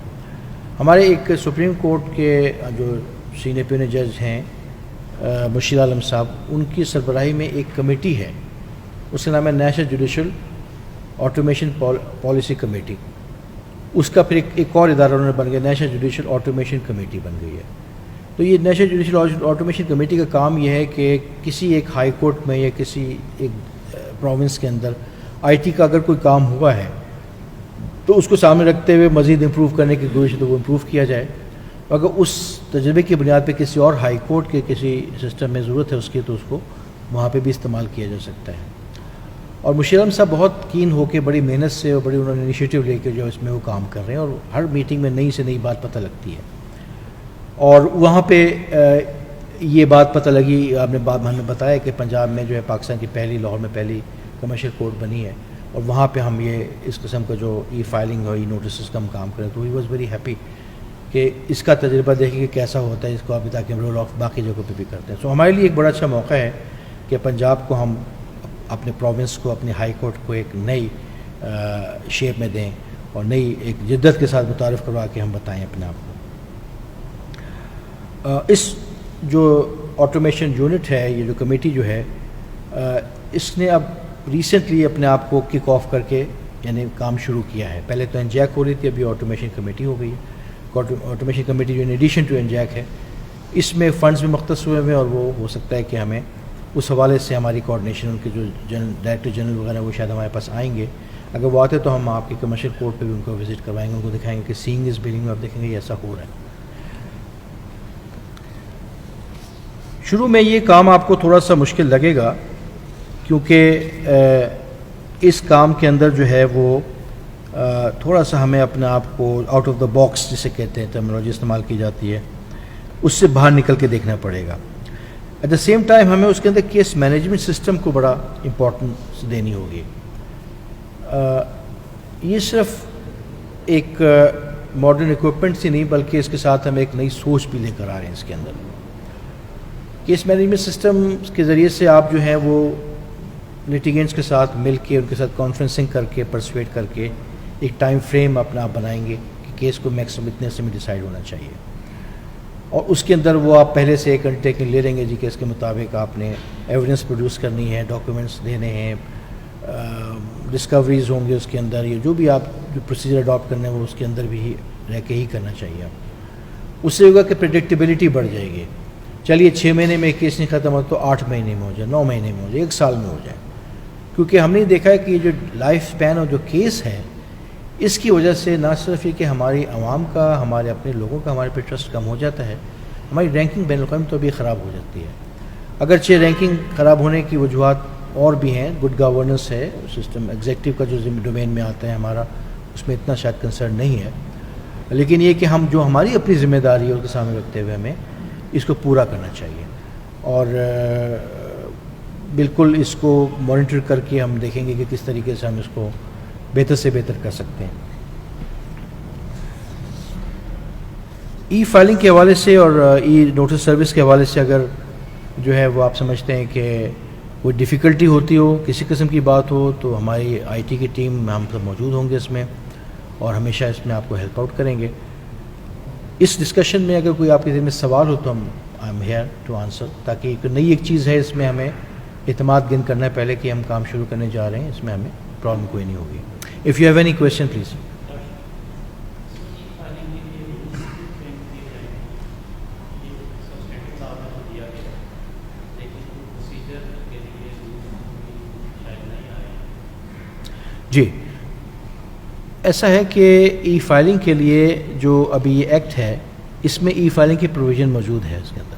ہمارے ایک سپریم کورٹ کے جو سینئر پیونی جج ہیں مشیر عالم صاحب، ان کی سربراہی میں ایک کمیٹی ہے، اس کا نام ہے National Judicial Automation Policy Committee. اس کا پھر ایک اور ادارہ انہوں نے بن گیا، نیشنل جوڈیشل آٹومیشن کمیٹی بن گئی ہے. تو یہ نیشنل جوڈیشل آٹومیشن کمیٹی کا کام یہ ہے کہ کسی ایک ہائی کورٹ میں یا کسی ایک پروونس کے اندر آئی ٹی کا اگر کوئی کام ہوا ہے تو اس کو سامنے رکھتے ہوئے مزید امپروو کرنے کی گزارش ہے تو وہ امپروو کیا جائے. اگر اس تجربے کی بنیاد پہ کسی اور ہائی کورٹ کے کسی سسٹم میں ضرورت ہے اس کی تو اس کو وہاں پہ بھی استعمال کیا جا سکتا ہے. اور مشیر عالم صاحب بہت کین ہو کے بڑی محنت سے اور بڑی انہوں نے انیشیٹو لے کے جو اس میں وہ کام کر رہے ہیں، اور ہر میٹنگ میں نئی سے نئی بات پتہ لگتی ہے. اور وہاں پہ یہ بات پتہ لگی، آپ نے ہمیں بتایا کہ پنجاب میں جو ہے پاکستان کی پہلی، لاہور میں پہلی کمرشل کورٹ بنی ہے، اور وہاں پہ ہم یہ اس قسم کا جو ای فائلنگ اور ای نوٹسز کا ہم کام کریں. تو ہی واز ویری ہیپی کہ اس کا تجربہ دیکھیں کہ کیسا ہوتا ہے اس کو، ابھی تاکہ ہم رول آف باقی جگہوں پہ بھی کرتے ہیں. سو ہمارے لیے ایک بڑا اچھا موقع ہے کہ پنجاب کو ہم اپنے پروونس کو، اپنے ہائی کورٹ کو ایک نئی شیپ میں دیں اور نئی ایک جدت کے ساتھ متعارف کروا کے ہم بتائیں اپنے آپ کو. اس جو آٹومیشن یونٹ ہے، یہ جو کمیٹی جو ہے، اس نے اب ریسنٹلی اپنے آپ کو کک آف کر کے یعنی کام شروع کیا ہے. پہلے تو انجیک ہو رہی تھی، ابھی آٹومیشن کمیٹی ہو گئی ہے. آٹومیشن کمیٹی جو ان ایڈیشن ٹو انجیک ہے، اس میں فنڈز بھی مختص ہوئے ہوئے، اور وہ ہو سکتا ہے کہ ہمیں اس حوالے سے ہماری کوآرڈینیشن، ان کے جو ڈائریکٹر جنرل وغیرہ وہ شاید ہمارے پاس آئیں گے. اگر وہ آتے تو ہم آپ کی کمرشل کورٹ پہ بھی ان کو وزٹ کروائیں گے، ان کو دکھائیں گے کہ سینگ از بلیونگ میں آپ دیکھیں گے یہ ایسا ہو رہا ہے. شروع میں یہ کام آپ کو تھوڑا سا مشکل لگے گا، کیونکہ اس کام کے اندر جو ہے وہ تھوڑا سا ہمیں اپنے آپ کو آؤٹ آف دا باکس جسے کہتے ہیں، ٹرمینالوجی استعمال کی جاتی ہے، اس سے باہر نکل کے دیکھنا پڑے گا. ایٹ دا سیم ٹائم ہمیں اس کے اندر کیس مینجمنٹ سسٹم کو بڑا امپورٹنس دینی ہوگی. یہ صرف ایک ماڈرن اکوپمنٹ سے نہیں، بلکہ اس کے ساتھ ہم ایک نئی سوچ بھی لے کر آ رہے ہیں اس کے اندر. کیس مینجمنٹ سسٹم کے ذریعے سے آپ جو ہیں وہ لٹیگنٹس کے ساتھ مل کے، ان کے ساتھ کانفرنسنگ کر کے، پرسویٹ کر کے ایک ٹائم فریم اپنا آپ بنائیں گے کہ کیس کو میکسیمم اتنے سے میں ڈیسائیڈ ہونا چاہیے. اور اس کے اندر وہ آپ پہلے سے ایک انڈرٹیکنگ لے لیں گے جی کہ اس کے مطابق آپ نے ایویڈنس پروڈیوس کرنی ہے، ڈاکیومنٹس دینے ہیں، ڈسکوریز ہوں گے اس کے اندر. یہ جو بھی آپ جو پروسیجر اڈاپٹ کرنے ہیں وہ اس کے اندر بھی رہ کے ہی کرنا چاہیے آپ. اس سے ہوگا کہ پریڈکٹیبلٹی بڑھ جائے گی. چلیے 6 مہینے میں کیس نہیں ختم ہو تو 8 مہینے میں ہو جائے، 9 مہینے میں ہو جائے، 1 سال میں ہو جائے. کیونکہ ہم نے دیکھا ہے کہ یہ جو لائف سپین اور جو کیس ہے، اس کی وجہ سے نہ صرف یہ کہ ہماری عوام کا، ہمارے اپنے لوگوں کا ہمارے پہ ٹرسٹ کم ہو جاتا ہے، ہماری رینکنگ بین الاقوامی تو بھی خراب ہو جاتی ہے. اگرچہ رینکنگ خراب ہونے کی وجوہات اور بھی ہیں، گڈ گورننس ہے، سسٹم ایگزیکٹو کا جو ڈومین میں آتا ہے ہمارا، اس میں اتنا شاید کنسرن نہیں ہے. لیکن یہ کہ ہم جو ہماری اپنی ذمہ داری ہے اس کے سامنے رکھتے ہوئے ہمیں اس کو پورا کرنا چاہیے، اور بالکل اس کو مانیٹر کر کے ہم دیکھیں گے کہ کس طریقے سے ہم اس کو بہتر سے بہتر کر سکتے ہیں. ای فائلنگ کے حوالے سے اور ای نوٹس سروس کے حوالے سے اگر جو ہے وہ آپ سمجھتے ہیں کہ کوئی ڈیفیکلٹی ہوتی ہو، کسی قسم کی بات ہو، تو ہماری آئی ٹی کی ٹیم ہم سب موجود ہوں گے اس میں، اور ہمیشہ اس میں آپ کو ہیلپ آؤٹ کریں گے. اس ڈسکشن میں اگر کوئی آپ کے ذہن میں سوال ہو تو ہم I am here to answer, تاکہ ایک نئی ایک چیز ہے، اس میں ہمیں اعتماد گین کرنا ہے پہلے کہ ہم کام شروع کرنے جا رہے ہیں، اس میں ہمیں پرابلم کوئی نہیں ہوگی. If you have any question please. جی، ایسا ہے کہ ای فائلنگ کے لیے جو ابھی یہ ایکٹ ہے، اس میں ای فائلنگ کی پروویژن موجود ہے اس کے اندر،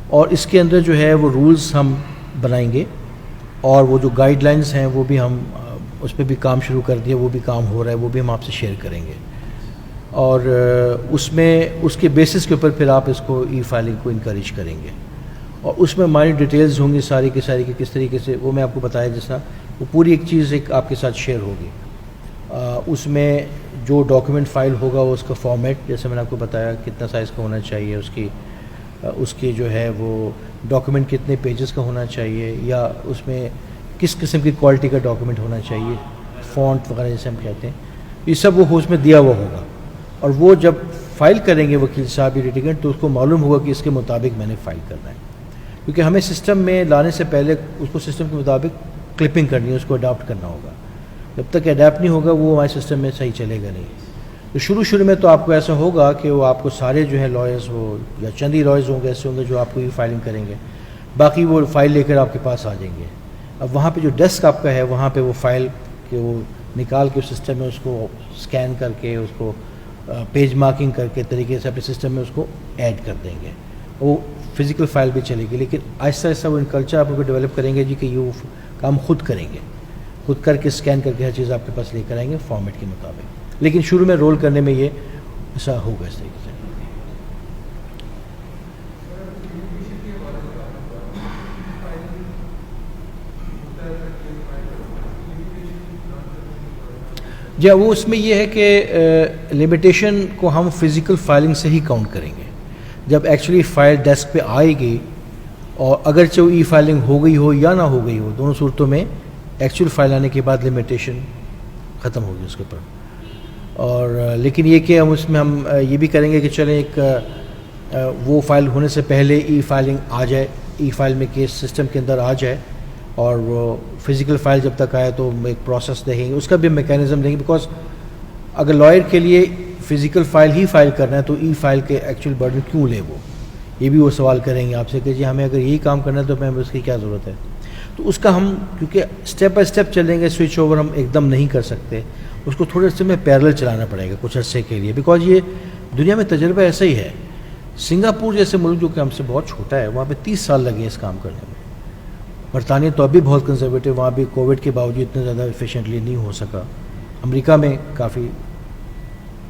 اور اس کے اندر جو ہے وہ رولز ہم بنائیں گے، اور وہ جو گائیڈ لائنز ہیں وہ بھی ہم اس پہ بھی کام شروع کر دیا، وہ بھی کام ہو رہا ہے، وہ بھی ہم آپ سے شیئر کریں گے. اور اس میں اس کے بیسس کے اوپر پھر آپ اس کو ای فائلنگ کو انکریج کریں گے، اور اس میں ہماری ڈیٹیلز ہوں گی ساری کی ساری کہ کس طریقے سے، وہ میں آپ کو بتایا جیسا، وہ پوری ایک چیز ایک آپ کے ساتھ شیئر ہوگی. اس میں جو ڈاکیومنٹ فائل ہوگا اس کا فارمیٹ، جیسے میں نے آپ کو بتایا کتنا سائز کا ہونا چاہیے، اس کی جو ہے وہ ڈاکیومنٹ کتنے پیجز کا ہونا چاہیے، یا اس میں کس قسم کی کوالٹی کا ڈاکیومنٹ ہونا چاہیے، فونٹ وغیرہ جیسے ہم کہتے ہیں، یہ سب وہ اس میں دیا ہوا ہوگا. اور وہ جب فائل کریں گے وکیل صاحب یا لٹیگنٹ تو اس کو معلوم ہوگا کہ اس کے مطابق میں نے فائل کرنا ہے، کیونکہ ہمیں سسٹم میں لانے سے پہلے اس کو سسٹم کے مطابق کلپنگ کرنی ہے، اس کو اڈاپٹ کرنا ہوگا. جب تک اڈاپٹ نہیں ہوگا وہ ہمارے سسٹم میں صحیح چلے گا نہیں. تو شروع میں تو آپ کو ایسا ہوگا کہ وہ آپ کو سارے جو ہے لائرز ہو یا چند ہی لائرز ہوں گے ایسے ہوں گے جو آپ کو یہ فائلنگ کریں گے، باقی وہ فائل لے کر آپ کے پاس آ جائیں گے. اب وہاں پہ جو ڈیسک آپ کا ہے وہاں پہ وہ فائل کہ وہ نکال کے اس سسٹم میں اس کو اسکین کر کے اس کو پیج مارکنگ کر کے طریقے سے اپنے سسٹم میں اس کو ایڈ کر دیں گے. وہ فزیکل فائل بھی چلے گی، لیکن آہستہ آہستہ وہ ان کلچر آپ کو ڈیولپ کریں گے جی کہ یہ کام خود کریں گے، خود کر کے اسکین کر کے ہر چیز آپ کے پاس لے کر آئیں گے فارمیٹ کے مطابق. لیکن شروع میں رول کرنے میں یہ ایسا ہوگا اس طریقے سے. جی وہ اس میں یہ ہے کہ لمیٹیشن کو ہم فزیکل فائلنگ سے ہی کاؤنٹ کریں گے. جب ایکچولی فائل ڈیسک پہ آئے گی اور اگرچہ وہ ای فائلنگ ہو گئی ہو یا نہ ہو گئی ہو، دونوں صورتوں میں ایکچوئل فائل آنے کے بعد لمیٹیشن ختم ہوگی اس کے اوپر. اور لیکن یہ کہ ہم یہ بھی کریں گے کہ چلیں ایک وہ فائل ہونے سے پہلے ای فائلنگ آ جائے، ای فائل میں کیس سسٹم کے اندر آ جائے، اور وہ فزیکل فائل جب تک آئے تو ایک پروسیس دیکھیں گے، اس کا بھی میکینزم دیں گے. بیکاز اگر لائر کے لیے فزیکل فائل ہی فائل کرنا ہے تو ای فائل کے ایکچوئل برڈن کیوں لے، وہ یہ بھی وہ سوال کریں گے آپ سے کہ جی ہمیں اگر یہی کام کرنا ہے تو ہمیں اس کی کیا ضرورت ہے. تو اس کا ہم کیونکہ اسٹیپ بائی اسٹیپ چلیں گے، سوئچ اوور ہم ایک دم نہیں کر سکتے، اس کو تھوڑے عرصے میں پیرل چلانا پڑے گا کچھ عرصے کے لیے. بیکاز یہ دنیا میں تجربہ ایسا ہی ہے. سنگاپور جیسے ملک جو کہ ہم سے بہت چھوٹا ہے، وہاں پہ 30 سال لگے اس کام کرنے میں. برطانیہ تو ابھی بہت کنزرویٹو، وہاں بھی کووڈ کے باوجود اتنا زیادہ ایفیشینٹلی نہیں ہو سکا. امریکہ میں کافی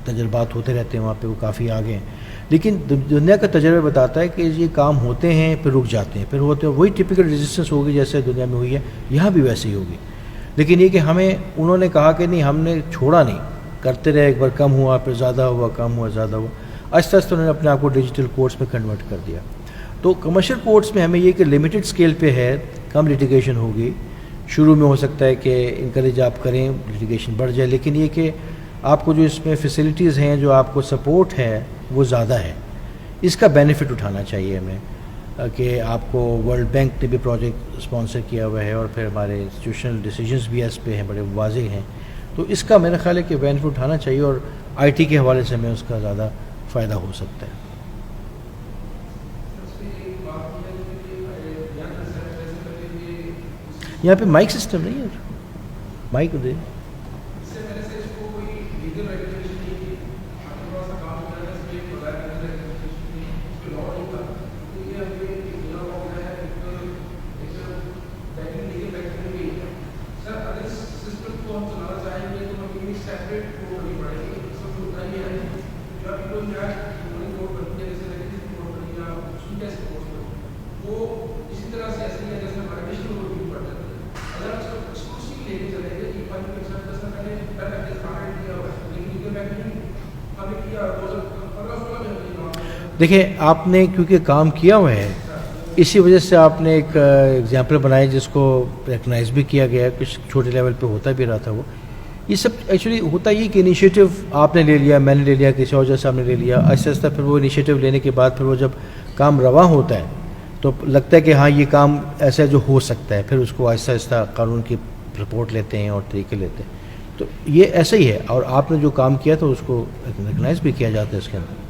تجربات ہوتے رہتے ہیں، وہاں پہ وہ کافی آگے ہیں. لیکن دنیا کا تجربہ بتاتا ہے کہ یہ کام ہوتے ہیں پھر رک جاتے ہیں، پھر ہوتے ہیں وہی ٹپیکل ریزسٹنس ہوگی جیسے دنیا میں ہوئی ہے، یہاں بھی ویسے ہی ہوگی. لیکن یہ کہ ہمیں انہوں نے کہا کہ نہیں، ہم نے چھوڑا نہیں، کرتے رہے. ایک بار کم ہوا پھر زیادہ ہوا، کم ہوا زیادہ ہوا، آہستہ آہستہ انہوں نے اپنے آپ کو ڈیجیٹل کورٹس میں کنورٹ کر دیا. تو کمرشل کورٹس میں ہمیں یہ کہ لمیٹڈ اسکیل پہ ہے، کم لیٹیگیشن ہوگی. شروع میں ہو سکتا ہے کہ انکریج آپ کریں لیٹیگیشن بڑھ جائے، لیکن یہ کہ آپ کو جو اس میں فیسلٹیز ہیں، جو آپ کو سپورٹ ہے وہ زیادہ ہے. اس کا بینیفٹ اٹھانا چاہیے ہمیں کہ آپ کو ورلڈ بینک نے بھی پروجیکٹ اسپانسر کیا ہوا ہے، اور پھر ہمارے انسٹیٹیوشنل ڈیسیجنز بھی اس پہ ہیں، بڑے واضح ہیں. تو اس کا میرا خیال ہے کہ بینیفٹ اٹھانا چاہیے، اور آئی ٹی کے حوالے سے ہمیں اس کا زیادہ فائدہ ہو سکتا ہے. یہاں پہ مائک سسٹم نہیں ہے، مائک دے. دیکھیں آپ نے کیونکہ کام کیا ہوا ہے، اسی وجہ سے آپ نے ایک ایگزامپل بنائی جس کو ریکگنائز بھی کیا گیا ہے، کچھ چھوٹے لیول پہ ہوتا بھی رہا تھا. وہ یہ سب ایکچولی ہوتا یہ کہ انیشیٹو آپ نے لے لیا، میں نے لے لیا، کسی اور جیسا آپ نے لے لیا. آہستہ آہستہ پھر وہ انیشیٹو لینے کے بعد پھر وہ جب کام رواں ہوتا ہے تو لگتا ہے کہ ہاں یہ کام ایسا جو ہو سکتا ہے، پھر اس کو آہستہ آہستہ قانون کی رپورٹ لیتے ہیں اور طریقے لیتے ہیں. تو یہ ایسا ہی ہے، اور آپ نے جو کام کیا تھا اس کو ریکگنائز بھی کیا جاتا ہے اس کے اندر.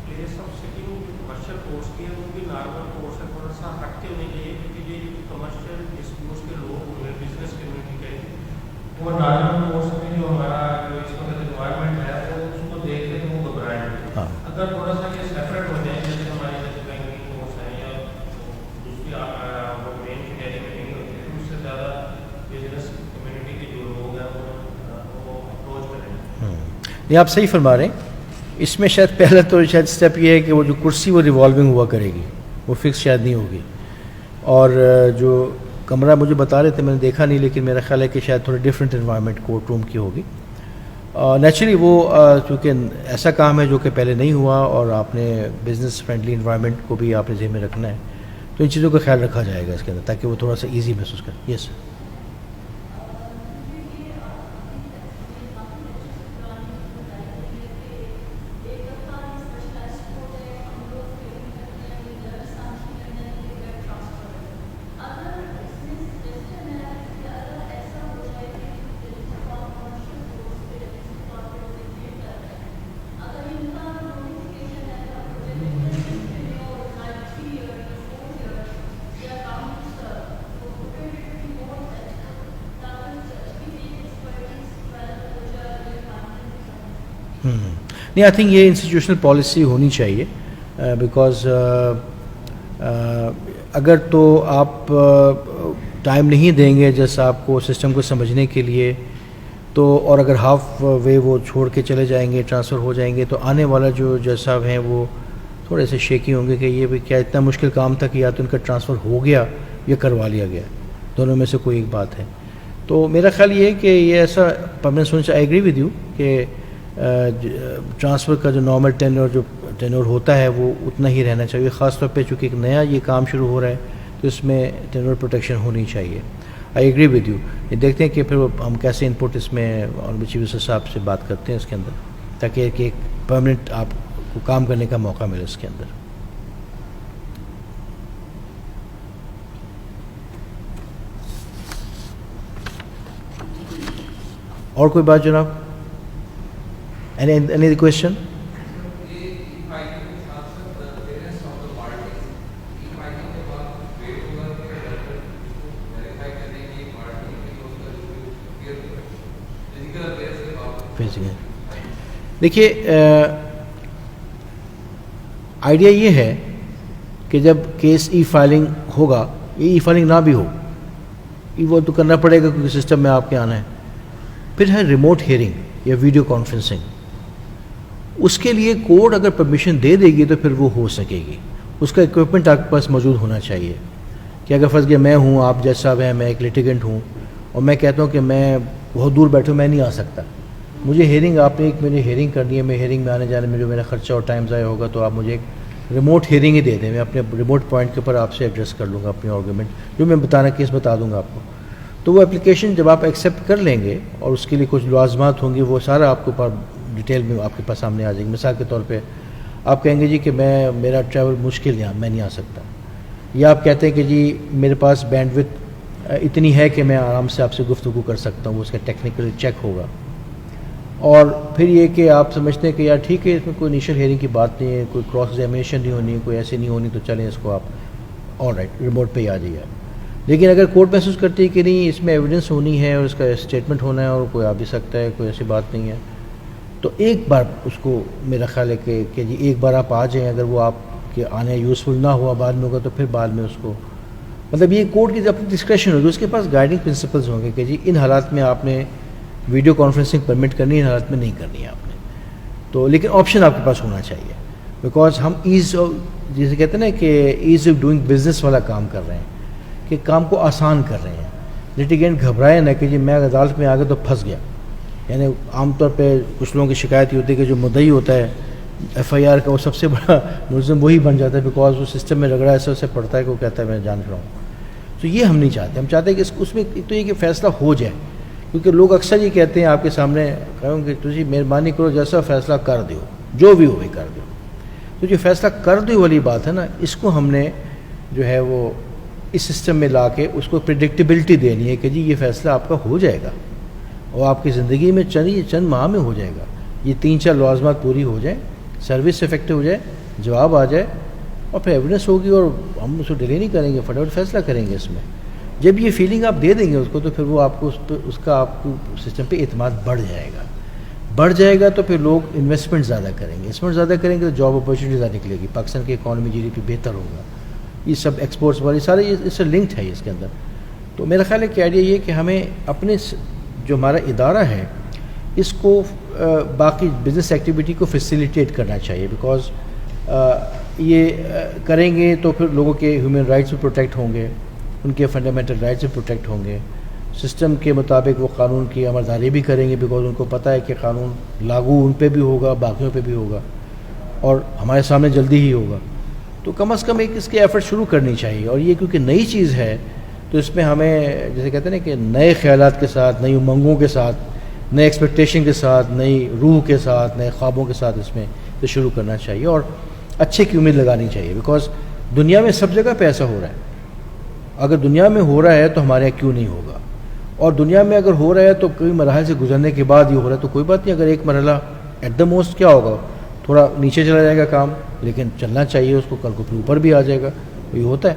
یہ آپ صحیح فرما رہے ہیں. اس میں شاید پہلا تو شاید اسٹیپ یہ ہے کہ وہ جو کرسی وہ ریوالونگ ہوا کرے گی، وہ فکس شاید نہیں ہوگی. اور جو کمرہ مجھے بتا رہے تھے میں نے دیکھا نہیں، لیکن میرا خیال ہے کہ شاید تھوڑی ڈفرینٹ انوائرمنٹ کورٹ روم کی ہوگی. نیچرلی وہ چونکہ ایسا کام ہے جو کہ پہلے نہیں ہوا، اور آپ نے بزنس فرینڈلی انوائرمنٹ کو بھی آپ نے ذہن میں رکھنا ہے، تو ان چیزوں کا خیال رکھا جائے گا اس کے اندر تاکہ وہ تھوڑا سا ایزی محسوس کریں. یس نہیں, آئی تھنک یہ انسٹیٹیوشنل پالیسی ہونی چاہیے, بیکاز اگر تو آپ ٹائم نہیں دیں گے جس آپ کو سسٹم کو سمجھنے کے لیے, تو اور اگر ہاف وے وہ چھوڑ کے چلے جائیں گے, ٹرانسفر ہو جائیں گے, تو آنے والا جو جج صاحب ہیں وہ تھوڑے سے شیکی ہوں گے کہ یہ بھی کیا اتنا مشکل کام تھا کہ یا تو ان کا ٹرانسفر ہو گیا یا کروا لیا گیا, دونوں میں سے کوئی ایک بات ہے. تو میرا خیال یہ ہے کہ یہ ایسا permanent solution, I agree with you کہ ٹرانسفر کا جو نارمل ٹینور ہوتا ہے وہ اتنا ہی رہنا چاہیے, خاص طور پہ چونکہ ایک نیا یہ کام شروع ہو رہا ہے تو اس میں ٹینور پروٹیکشن ہونی چاہیے. I agree with you. یہ دیکھتے ہیں کہ پھر ہم کیسے ان پٹ اس میں آنریبل چیف جسٹس صاحب سے بات کرتے ہیں اس کے اندر, تاکہ کہ ایک پرماننٹ آپ کو کام کرنے کا موقع ملے اس کے اندر. اور کوئی بات جناب؟ any question? دیکھیے, آئیڈیا یہ ہے کہ جب کیس ای فائلنگ ہوگا, یہ ای فائلنگ نہ بھی ہو, وہ تو کرنا پڑے گا کیونکہ سسٹم میں آپ کے آنا ہے. پھر ہے ریموٹ ہیئرنگ یا ویڈیو کانفرنسنگ. اس کے لیے کورٹ اگر پرمیشن دے دے گی تو پھر وہ ہو سکے گی. اس کا اکوپمنٹ آپ کے پاس موجود ہونا چاہیے کہ اگر فرض کیا میں ہوں, آپ جج صاحب ہیں, میں ایک لیٹیگنٹ ہوں, اور میں کہتا ہوں کہ میں بہت دور بیٹھوں, میں نہیں آ سکتا, مجھے ہیئرنگ, آپ نے ایک مجھے ہیئرنگ کرنی ہے, میں ہیئرنگ میں آنے جانے میں جو میرا خرچہ اور ٹائم ضائع ہوگا, تو آپ مجھے ایک ریموٹ ہیئرنگ ہی دے دیں, میں اپنے ریموٹ پوائنٹ کے اوپر آپ سے ایڈریس کر لوں گا اپنی آرگومنٹ, جو میں بتانا کیس بتا دوں گا آپ کو. تو وہ اپلیکیشن جب آپ ایکسیپٹ کر لیں گے اور اس کے لیے کچھ لوازمات ہوں گی, وہ سارا آپ کے پاس ڈیٹیل میں آپ کے پاس سامنے آ جائیں گے. مثال کے طور پہ آپ کہیں گے جی کہ میرا ٹریول مشکل یہاں, میں نہیں آ سکتا, یا آپ کہتے ہیں کہ جی میرے پاس بینڈ وتھ اتنی ہے کہ میں آرام سے آپ سے گفتگو کر سکتا ہوں, وہ اس کا ٹیکنیکل چیک ہوگا. اور پھر یہ کہ آپ سمجھتے ہیں کہ یار ٹھیک ہے, اس میں کوئی انیشیل ہیئرنگ کی بات نہیں ہے, کوئی کراس ایگزامینیشن نہیں ہونی, کوئی ایسی نہیں ہونی, تو چلیں اس کو آپ آل رائٹ ریموٹ پہ ہی آ جائیے. لیکن اگر کورٹ محسوس کرتی ہے کہ نہیں اس میں ایویڈنس ہونی ہے اور اس کا اسٹیٹمنٹ ہونا ہے اور کوئی آ بھی سکتا ہے, کوئی ایسی بات نہیں ہے, تو ایک بار اس کو میرا خیال ہے کہ جی ایک بار آپ آ جائیں. اگر وہ آپ کے آنے یوزفل نہ ہوا, بعد میں ہوگا, تو پھر بعد میں اس کو مطلب یہ کورٹ کی اپنی ڈسکریشن ہوگی, اس کے پاس گائیڈنگ پرنسپلز ہوں گے کہ جی ان حالات میں آپ نے ویڈیو کانفرنسنگ پرمٹ کرنی ہے, ان حالات میں نہیں کرنی ہے آپ نے. تو لیکن آپشن آپ کے پاس ہونا چاہیے, بیکاز ہم جسے کہتے ہیں نا کہ ایز آف ڈوئنگ بزنس والا کام کر رہے ہیں, کہ کام کو آسان کر رہے ہیں. لٹیگینٹ گھبرائے نہ کہ جی میں عدالت میں آ گیا تو پھنس گیا. یعنی عام طور پہ کچھ لوگوں کی شکایت یہ ہوتی ہے کہ جو مدعی ہوتا ہے ایف آئی آر کا, وہ سب سے بڑا ملزم وہی بن جاتا ہے, بیکاز وہ سسٹم میں رگڑا ایسے اسے پڑتا ہے کہ وہ کہتا ہے میں جان رہا ہوں. تو یہ ہم نہیں چاہتے. ہم چاہتے ہیں کہ اس میں ایک تو یہ کہ فیصلہ ہو جائے, کیونکہ لوگ اکثر یہ کہتے ہیں آپ کے سامنے کہوں کہ تجھے مہربانی کرو جیسا فیصلہ کر دو, جو بھی ہو بھی کر دو. تو جو فیصلہ کر دو والی بات ہے نا, اس کو ہم نے جو ہے وہ اس سسٹم میں لا کے اس کو پریڈکٹیبلٹی دینی ہے کہ جی یہ فیصلہ آپ کا ہو جائے گا, اور آپ کی زندگی میں چند ماہ میں ہو جائے گا. یہ 3-4 لوازمات پوری ہو جائیں, سروس افیکٹو ہو جائے, جواب آ جائے, اور پھر ایویڈنس ہوگی, اور ہم اس کو ڈیلے نہیں کریں گے, فٹافٹ فیصلہ کریں گے اس میں. جب یہ فیلنگ آپ دے دیں گے اس کو, تو پھر وہ آپ کو اس کا آپ کو سسٹم پہ اعتماد بڑھ جائے گا. تو پھر لوگ انویسٹمنٹ زیادہ کریں گے, تو جاب اپرچونیٹی زیادہ نکلے گی, پاکستان کی اکانومی GDP بہتر ہوگا. یہ سب ایکسپورٹس والی سارے اس سے لنکڈ ہے اس کے اندر. تو میرا خیال ہے کہ آئیڈیا یہ کہ ہمیں اپنے جو ہمارا ادارہ ہے اس کو باقی بزنس ایکٹیویٹی کو فیسیلیٹیٹ کرنا چاہیے, بیکاز یہ کریں گے تو پھر لوگوں کے ہیومن رائٹس بھی پروٹیکٹ ہوں گے, ان کے فنڈامنٹل رائٹس بھی پروٹیکٹ ہوں گے. سسٹم کے مطابق وہ قانون کی عملداری بھی کریں گے, بیکاز ان کو پتہ ہے کہ قانون لاگو ان پہ بھی ہوگا, باقیوں پہ بھی ہوگا, اور ہمارے سامنے جلدی ہی ہوگا. تو کم از کم ایک اس کے ایفرٹ شروع کرنی چاہیے. اور یہ کیونکہ نئی چیز ہے تو اس میں ہمیں جیسے کہتے ہیں نا کہ نئے خیالات کے ساتھ, نئی امنگوں کے ساتھ, نئے ایکسپیکٹیشن کے ساتھ, نئی روح کے ساتھ, نئے خوابوں کے ساتھ اس میں سے شروع کرنا چاہیے, اور اچھے کی امید لگانی چاہیے. بیکاز دنیا میں سب جگہ پہ ایسا ہو رہا ہے. اگر دنیا میں ہو رہا ہے تو ہمارے یہاں کیوں نہیں ہوگا, اور دنیا میں اگر ہو رہا ہے تو کئی مراحل سے گزرنے کے بعد یہ ہو رہا ہے, تو کوئی بات نہیں. اگر ایک مرحلہ ایٹ دا موسٹ کیا ہوگا, تھوڑا نیچے چلا جائے گا کام, لیکن چلنا چاہیے اس کو, کل کو پھر اوپر بھی آ جائے گا. یہ ہوتا ہے.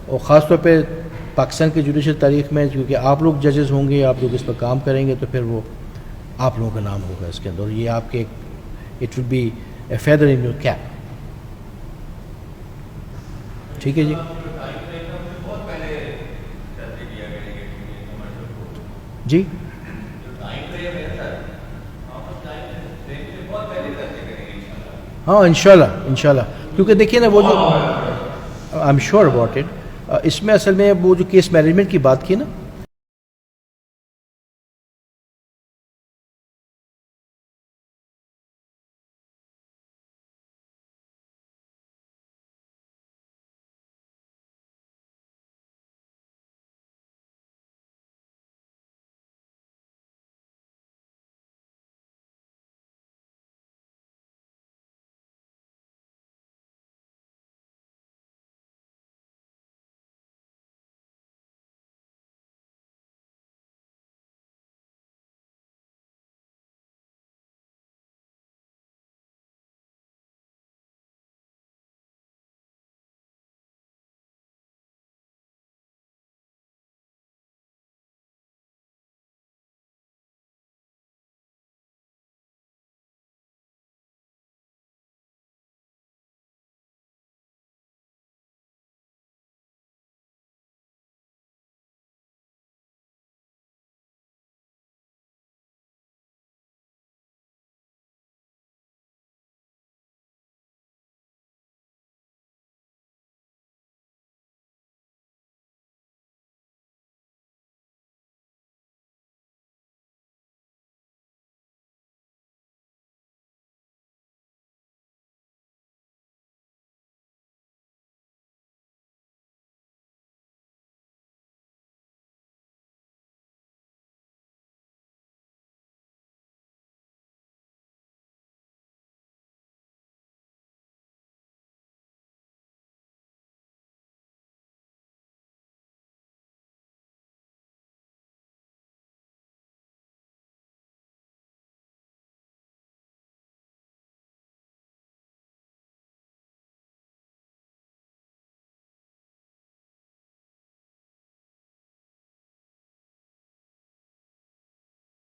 اور خاص طور پہ پاکستان کی جوڈیشل تاریخ میں, کیونکہ آپ لوگ ججز ہوں گے, آپ لوگ اس پر کام کریں گے, تو پھر وہ آپ لوگوں کا نام ہوگا اس کے اندر, اور یہ آپ کے it will be a feather in your cap. ٹھیک ہے جی. جی ہاں انشاءاللہ کیونکہ دیکھیے نا وہ جو I am sure about it, اس میں اصل میں وہ جو کیس مینجمنٹ کی بات کی نا